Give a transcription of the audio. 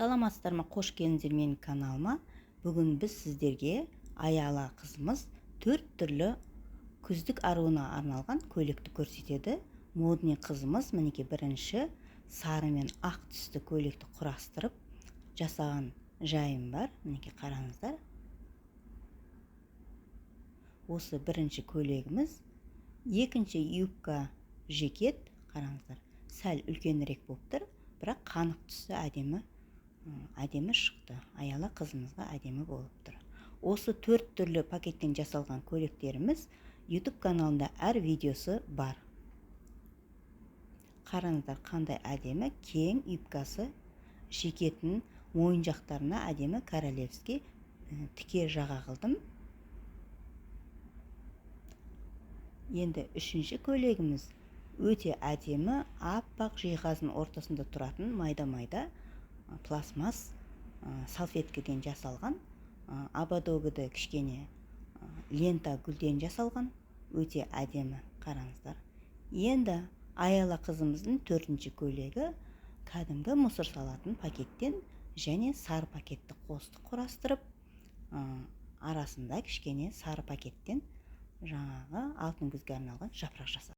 Саламатсыздар ма, қош келдіңіздер менің каналыма. Бүгін біз сіздерге Аяла қызымыз 4 түрлі күздік аруына арналған көйлекті көрсетеді. Модный қызымыз мінекей бірінші сары мен ақ түсті көйлекті құрастырып жасаған жайым бар. Мінекей қараңыздар. Осы бірінші көйлегіміз. Екінші юбка жекет, қараңыздар. Сәл үлкенірек болып тұр, бірақ қанық түсі әдемі шықты. Аяла қызымызға әдемі болып тұр. Осы 4 түрлі пакеттен жасалған көйлектеріміз YouTube каналында әр видеосы бар. Қараңыздар, қандай әдемі кең юбкасы, жекетін мойын жақтарына әдемі королевский тіке жаға қылдым. Енді үшінші көйлегіміз өте әдемі, аппақ жиһаздың ортасында тұратын майда-майда пластмасс салфеткеден жасалған, ободогыды кішкене лента гүлден жасалған, өте әдемі, қараңыздар. Енді Аяла қызымыздың 4-ші көйлегі кәдімгі мұсыр салатын пакеттен және сары пакетті қосты құрастырып, арасында кішкене сары пакеттен жаңағы алтын күзге арналған жапырақ жасады.